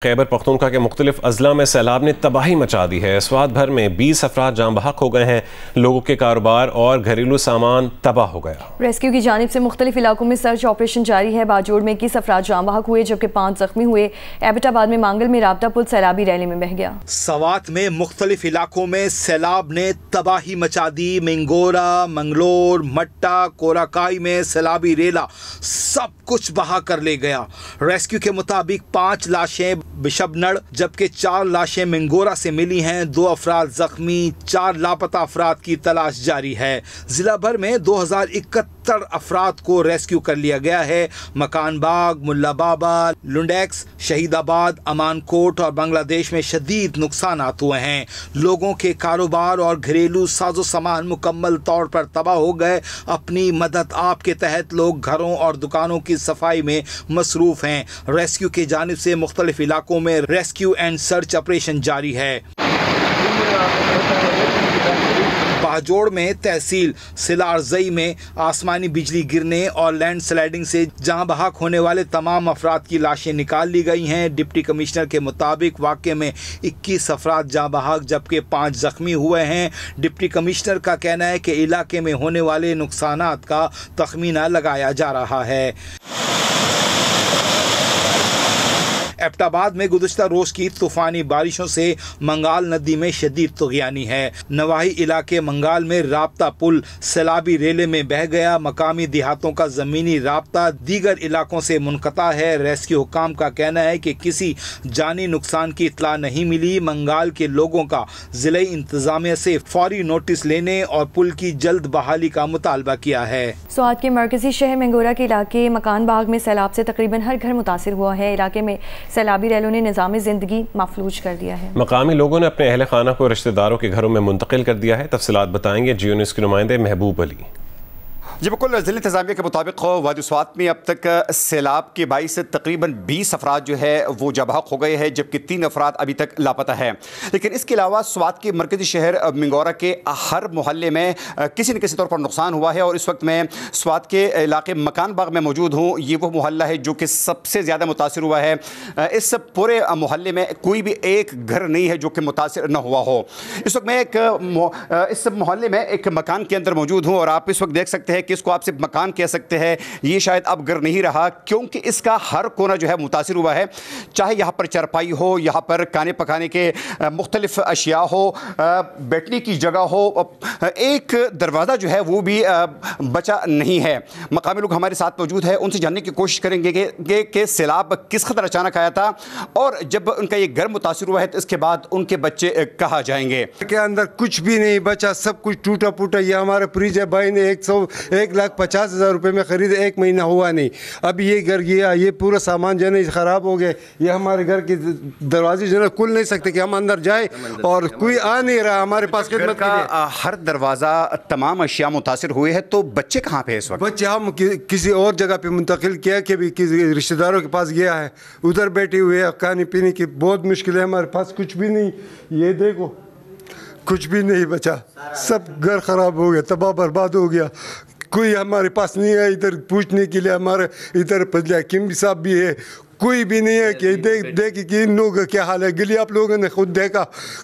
خیبر پختونخوا کے مختلف اضلاع میں سیلاب نے تباہی مچا دی ہے۔ سوات بھر میں 20 افراد جاں بحق ہو گئے ہیں۔ لوگوں کے کاروبار اور گھریلو سامان تباہ ہو گیا۔ ریسکیو کی جانب سے مختلف علاقوں میں سرچ آپریشن جاری ہے۔ باجوڑ میں 21 افراد جاں بحق ہوئے جبکہ 5 زخمی ہوئے۔ ایبٹ آباد میں مانگل میں رابطہ پل سیلابی ریلے میں بہہ گیا۔ سوات میں مختلف علاقوں میں سیلاب نے تباہی مچا دی۔ منگورا، منگلور، مٹا، کوراکائی میں سیلابی ریلا سب کچھ بہا کر لے گیا۔ ریسکیو کے مطابق 5 لاشیں بشبنڑ جبکہ 4 لاشیں منگورا سے ملی ہیں۔ 2 افراد زخمی، 4 لاپتہ افراد کی تلاش جاری ہے۔ ضلع بھر میں 2071 افراد کو ریسکیو کر لیا گیا ہے۔ مکان باغ، ملا بابا، لنڈیکس، شہید آباد، امان کوٹ اور بنگلہ دیش میں شدید نقصانات ہوئے ہیں۔ لوگوں کے کاروبار اور گھریلو ساز و سامان مکمل طور پر تباہ ہو گئے۔ اپنی مدد آپ کے تحت لوگ گھروں اور دکانوں کی صفائی میں مصروف ہیں۔ ریسکیو کی جانب سے مختلف علاقوں میں ریسکیو اینڈ سرچ آپریشن جاری ہے۔ باجوڑ میں تحصیل سلارزئی میں آسمانی بجلی گرنے اور لینڈ سلائیڈنگ سے جاں بحق ہونے والے تمام افراد کی لاشیں نکال لی گئی ہیں۔ ڈپٹی کمشنر کے مطابق واقعے میں 21 افراد جاں بحق جبکہ 5 زخمی ہوئے ہیں۔ ڈپٹی کمشنر کا کہنا ہے کہ علاقے میں ہونے والے نقصانات کا تخمینہ لگایا جا رہا ہے۔ ایبٹ آباد میں گزشتہ روز کی طوفانی بارشوں سے منگال ندی میں شدید طغیانی ہے۔ نواحی علاقے منگال میں رابطہ پل سیلابی ریلے میں بہہ گیا۔ مقامی دیہاتوں کا زمینی رابطہ دیگر علاقوں سے منقطع ہے۔ ریسکیو حکام کا کہنا ہے کہ کسی جانی نقصان کی اطلاع نہیں ملی۔ منگال کے لوگوں کا ضلعی انتظامیہ سے فوری نوٹس لینے اور پل کی جلد بحالی کا مطالبہ کیا ہے۔ سوات کے مرکزی شہر منگورا کے علاقے مکان باغ میں سیلاب سے تقریباً ہر گھر متاثر ہوا ہے۔ علاقے میں سیلابی ریلوں نے نظام زندگی مفلوج کر دیا ہے۔ مقامی لوگوں نے اپنے اہل خانہ کو رشتہ داروں کے گھروں میں منتقل کر دیا ہے۔ تفصیلات بتائیں گے جیو نیوز کے نمائندے محبوب علی۔ جی بالکل، ضلع انتظامیہ کے مطابق وادی سوات میں اب تک سیلاب کے باعث سے تقریباً 20 افراد جو ہے وہ جاں بحق ہو گئے ہیں جبکہ 3 افراد ابھی تک لاپتہ ہیں۔ لیکن اس کے علاوہ سوات کے مرکزی شہر منگورا کے ہر محلے میں کسی نہ کسی طور پر نقصان ہوا ہے اور اس وقت میں سوات کے علاقے مکان باغ میں موجود ہوں۔ یہ وہ محلہ ہے جو کہ سب سے زیادہ متاثر ہوا ہے۔ اس پورے محلے میں کوئی بھی ایک گھر نہیں ہے جو کہ متاثر نہ ہوا ہو۔ اس وقت میں اس محلے میں ایک مکان کے اندر موجود ہوں اور آپ اس وقت دیکھ سکتے ہیں کہ اس کو آپ صرف مکان کہہ سکتے ہیں، یہ شاید اب گھر نہیں رہا کیونکہ اس کا ہر کونا جو ہے متاثر ہوا ہے۔ چاہے یہاں پر چارپائی ہو، یہاں پر کھانے پکانے کے مختلف اشیاء ہو، بیٹھنے کی جگہ ہو، ایک دروازہ جو ہے وہ بھی بچا نہیں ہے۔ مقامی لوگ ہمارے ساتھ موجود ہیں، ان سے جاننے کی کوشش کریں گے کہ سیلاب کس قدر اچانک آیا تھا اور جب ان کا یہ گھر متاثر ہوا ہے تو اس کے بعد ان کے بچے کہاں جائیں گے۔ کے اندر کچھ بھی نہیں بچا، سب کچھ ٹوٹا پوٹا۔ یہ ہمارے فریج ہے، بھائی نے 1,50,000 روپے میں خرید، 1 مہینہ ہوا نہیں۔ اب یہ گھر گیا، یہ پورا سامان جو ہے خراب ہو گئے۔ یہ ہمارے گھر کے دروازے جو ہے کھل نہیں سکتے کہ ہم اندر جائیں اور کوئی آ نہیں رہا ہمارے پاس خدمت کے لیے۔ ہر دروازہ، تمام اشیاء متاثر ہوئے ہیں، تو بچے کہاں پہ اس وقت؟ بچے ہم کسی اور جگہ پہ منتقل کیا کہ بھی کسی رشتہ داروں کے پاس گیا ہے، ادھر بیٹھے ہوئے ہیں۔ کھانے پینے کی بہت مشکل ہے، ہمارے پاس کچھ بھی نہیں۔ یہ دیکھو کچھ بھی نہیں بچا، سب گھر خراب ہو گیا، تباہ برباد ہو گیا۔ کوئی ہمارے پاس نہیں ہے ادھر پوچھنے کے لیے۔ ہمارے ادھر حکیم صاحب بھی ہے، کوئی بھی نہیں ہے کہ دیکھیں کہ ان لوگوں کا کیا حال ہے۔ گلی آپ لوگوں نے خود دیکھا،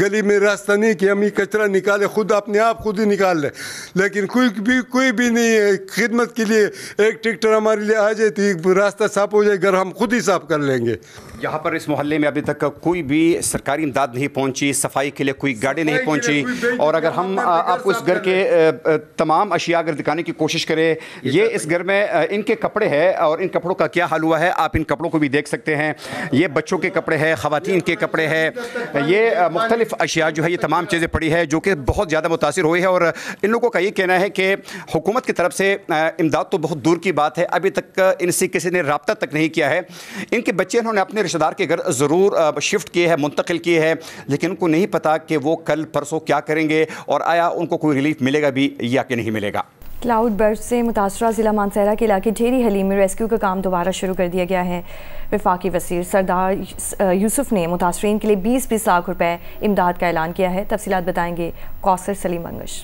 گلی میں راستہ نہیں کہ ہم یہ کچرا نکالے، خود اپنے آپ خود ہی نکال لیں، لیکن کوئی بھی نہیں ہے خدمت کے لیے۔ ایک ٹریکٹر ہمارے لیے آ جائے تو راستہ صاف ہو جائے، گھر ہم خود ہی صاف کر لیں گے۔ یہاں پر اس محلے میں ابھی تک کوئی بھی سرکاری امداد نہیں پہنچی، صفائی کے لیے کوئی گاڑی نہیں پہنچی۔ اور اگر ہم آپ کو اس گھر کے تمام اشیاء اگر دکھانے کی کوشش کریں، یہ اس گھر میں ان کے کپڑے ہیں اور ان کپڑوں کا کیا حال ہوا ہے آپ ان کپڑوں کو بھی دیکھ سکتے ہیں۔ یہ بچوں کے کپڑے ہیں، خواتین کے کپڑے ہیں، یہ مختلف اشیاء جو ہے یہ تمام چیزیں پڑی ہے جو کہ بہت زیادہ متاثر ہوئی ہے۔ اور ان لوگوں کا یہ کہنا ہے کہ حکومت کی طرف سے امداد تو بہت دور کی بات ہے، ابھی تک ان سے کسی نے رابطہ تک نہیں کیا ہے۔ ان کے بچے انہوں نے اپنے رشتہ دار کے گھر ضرور شفٹ کیے ہیں، منتقل کیے ہیں، لیکن ان کو نہیں پتا کہ وہ کل پرسوں کیا کریں گے اور آیا ان کو کوئی ریلیف ملے گا بھی یا کہ نہیں ملے گا۔ کلاؤڈ برسٹ سے متاثرہ ضلع مانسہرہ کے علاقے ڈھیری حلیم میں ریسکیو کا کام دوبارہ شروع کر دیا گیا ہے۔ وفاقی وزیر سردار یوسف نے متاثرین کے لیے 20 لاکھ روپے امداد کا اعلان کیا ہے۔ تفصیلات بتائیں گے کوثر سلیم انگش۔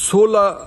16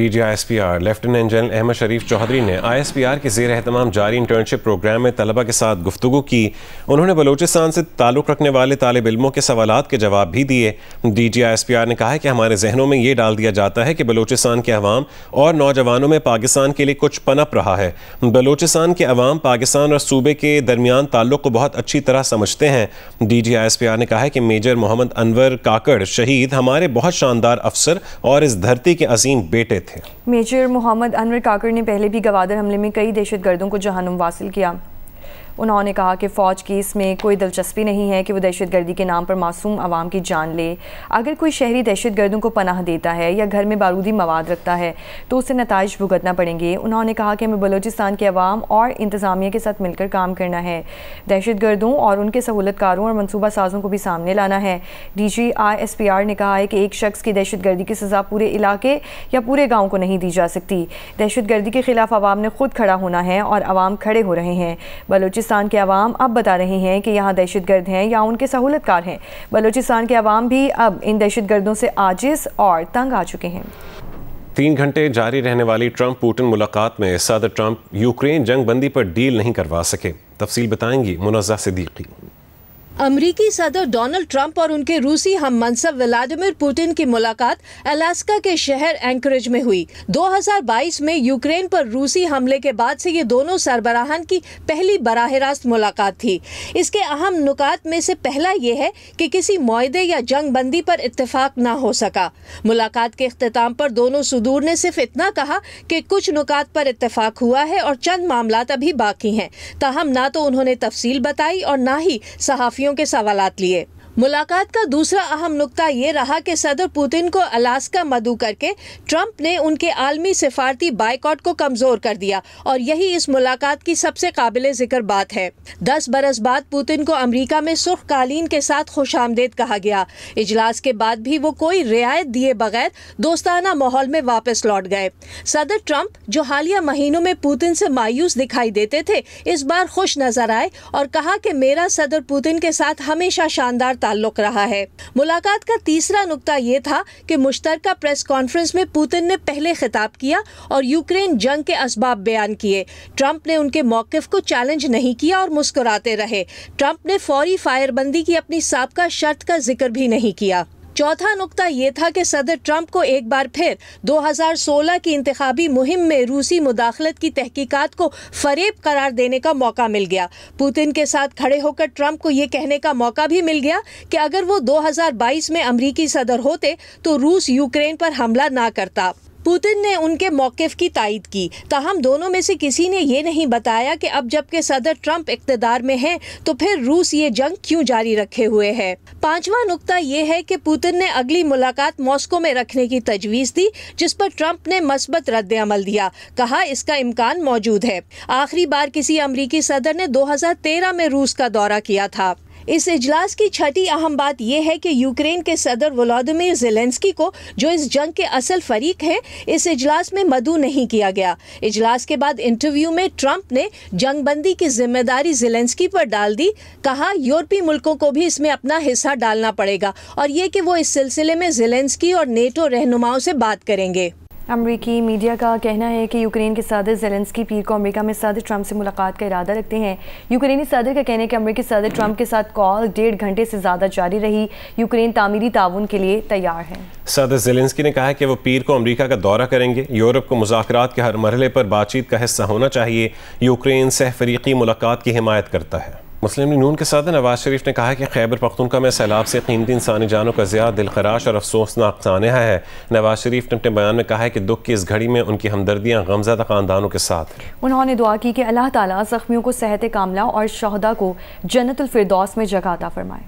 DGISPR lieutenant general Ahmed Sharif Chaudhry نے ISPR کے زیر اہتمام جاری انٹرنشپ پروگرام میں طلبہ کے ساتھ گفتگو کی. انہوں نے بلوچستان سے تعلق رکھنے والے طالب علموں کے سوالات کے جواب بھی دیے. DGISPR نے کہا ہے کہ ہمارے ذہنوں میں یہ ڈال دیا جاتا ہے کہ بلوچستان کے عوام اور نوجوانوں میں پاکستان کے لیے کچھ پنپ رہا ہے. بلوچستان کے عوام پاکستان اور صوبے کے درمیان تعلق کو بہت اچھی طرح سمجھتے ہیں. DGISPR نے کہا ہے کہ میجر محمد انور کاکڑ شہید ہمارے بہت شاندار افسر اور اس دھرتی کے عظیم بیٹے تھے. میجر محمد انور کاکڑ نے پہلے بھی گوادر حملے میں کئی دہشت گردوں کو جہنم واصل کیا. انہوں نے کہا کہ فوج کی اس میں کوئی دلچسپی نہیں ہے کہ وہ دہشت گردی کے نام پر معصوم عوام کی جان لے. اگر کوئی شہری دہشت گردوں کو پناہ دیتا ہے یا گھر میں بارودی مواد رکھتا ہے تو اسے نتائج بھگتنا پڑیں گے. انہوں نے کہا کہ ہمیں بلوچستان کے عوام اور انتظامیہ کے ساتھ مل کر کام کرنا ہے. دہشت گردوں اور ان کے سہولت کاروں اور منصوبہ سازوں کو بھی سامنے لانا ہے. DGISPR نے کہا ہے کہ ایک شخص کی دہشت گردی کی سزا پورے علاقے یا پورے گاؤں کو نہیں دی جا سکتی. دہشت گردی کے خلاف عوام نے خود کھڑا ہونا ہے اور عوام کھڑے ہو رہے ہیں. بلوچستان کے عوام اب بتا رہے ہیں کہ یہاں دہشت گرد ہیں یا ان کے سہولت کار ہیں. بلوچستان کے عوام بھی اب ان دہشت گردوں سے عاجز اور تنگ آ چکے ہیں. 3 گھنٹے جاری رہنے والی ٹرمپ پوٹن ملاقات میں صدر ٹرمپ یوکرین جنگ بندی پر ڈیل نہیں کروا سکے. تفصیل بتائیں گی منزہ صدیقی. امریکی صدر ڈونلڈ ٹرمپ اور ان کے روسی ہم منصب ولادیمیر پوٹن کی ملاقات الاسکا کے شہر اینکریج میں ہوئی. 2022 میں یوکرین پر روسی حملے کے بعد سے یہ دونوں سربراہان کی پہلی براہ راست ملاقات تھی. اس کے اہم نکات میں سے پہلا یہ ہے کہ کسی معاہدے یا جنگ بندی پر اتفاق نہ ہو سکا. ملاقات کے اختتام پر دونوں صدور نے صرف اتنا کہا کہ کچھ نکات پر اتفاق ہوا ہے اور چند معاملات ابھی باقی ہیں. تاہم نہ تو انہوں نے تفصیل بتائی اور نہ ہی صحافیوں کے سوالات لیے. ملاقات کا دوسرا اہم نقطہ یہ رہا کہ صدر پوتن کو الاسکا مدعو کر کے ٹرمپ نے ان کے عالمی سفارتی بائیکاٹ کو کمزور کر دیا اور یہی اس ملاقات کی سب سے قابل ذکر بات ہے. 10 برس بعد پوتن کو امریکہ میں سرخ قالین کے ساتھ خوش آمدید کہا گیا. اجلاس کے بعد بھی وہ کوئی رعایت دیے بغیر دوستانہ ماحول میں واپس لوٹ گئے. صدر ٹرمپ جو حالیہ مہینوں میں پوتن سے مایوس دکھائی دیتے تھے اس بار خوش نظر آئے اور کہا کہ میرا صدر پوتن کے ساتھ ہمیشہ شاندار تعلق رہا ہے. ملاقات کا تیسرا نقطہ یہ تھا کہ مشترکہ پریس کانفرنس میں پوتن نے پہلے خطاب کیا اور یوکرین جنگ کے اسباب بیان کیے. ٹرمپ نے ان کے موقف کو چیلنج نہیں کیا اور مسکراتے رہے. ٹرمپ نے فوری فائر بندی کی اپنی سابقہ شرط کا ذکر بھی نہیں کیا. چوتھا نقطہ یہ تھا کہ صدر ٹرمپ کو ایک بار پھر 2016 کی انتخابی مہم میں روسی مداخلت کی تحقیقات کو فریب قرار دینے کا موقع مل گیا. پوتن کے ساتھ کھڑے ہو کر ٹرمپ کو یہ کہنے کا موقع بھی مل گیا کہ اگر وہ 2022 میں امریکی صدر ہوتے تو روس یوکرین پر حملہ نہ کرتا. پوتن نے ان کے موقف کی تائید کی. تاہم دونوں میں سے کسی نے یہ نہیں بتایا کہ اب جب کہ صدر ٹرمپ اقتدار میں ہیں تو پھر روس یہ جنگ کیوں جاری رکھے ہوئے ہے. پانچواں نقطہ یہ ہے کہ پوتن نے اگلی ملاقات ماسکو میں رکھنے کی تجویز دی جس پر ٹرمپ نے مثبت رد عمل دیا. کہا اس کا امکان موجود ہے. آخری بار کسی امریکی صدر نے 2013 میں روس کا دورہ کیا تھا. اس اجلاس کی چھٹی اہم بات یہ ہے کہ یوکرین کے صدر ولادیمیر زیلنسکی کو جو اس جنگ کے اصل فریق ہیں اس اجلاس میں مدعو نہیں کیا گیا. اجلاس کے بعد انٹرویو میں ٹرمپ نے جنگ بندی کی ذمہ داری زیلنسکی پر ڈال دی. کہا یورپی ملکوں کو بھی اس میں اپنا حصہ ڈالنا پڑے گا اور یہ کہ وہ اس سلسلے میں زیلنسکی اور نیٹو رہنماؤں سے بات کریں گے. امریکی میڈیا کا کہنا ہے کہ یوکرین کے صدر زیلنسکی پیر کو امریکہ میں صدر ٹرمپ سے ملاقات کا ارادہ رکھتے ہیں. یوکرینی صدر کا کہنا ہے کہ امریکی صدر ٹرمپ کے ساتھ کال 1.5 گھنٹے سے زیادہ جاری رہی. یوکرین تعمیری تعاون کے لیے تیار ہے. صدر زیلنسکی نے کہا ہے کہ وہ پیر کو امریکہ کا دورہ کریں گے. یورپ کو مذاکرات کے ہر مرحلے پر بات چیت کا حصہ ہونا چاہیے. یوکرین سہ فریقی ملاقات کی حمایت کرتا ہے. مسلم لیگ نون کے صدر نواز شریف نے کہا کہ خیبر پختونخوا میں سیلاب سے قیمتی انسانی جانوں کا زیادہ دلخراش اور افسوسناک سانحہ ہے. نواز شریف نے اپنے بیان میں کہا ہے کہ دکھ کی اس گھڑی میں ان کی ہمدردیاں غمزدہ خاندانوں کے ساتھ ہیں. انہوں نے دعا کی کہ اللہ تعالیٰ زخمیوں کو صحت کاملہ اور شہداء کو جنت الفردوس میں جگہ عطا فرمائے.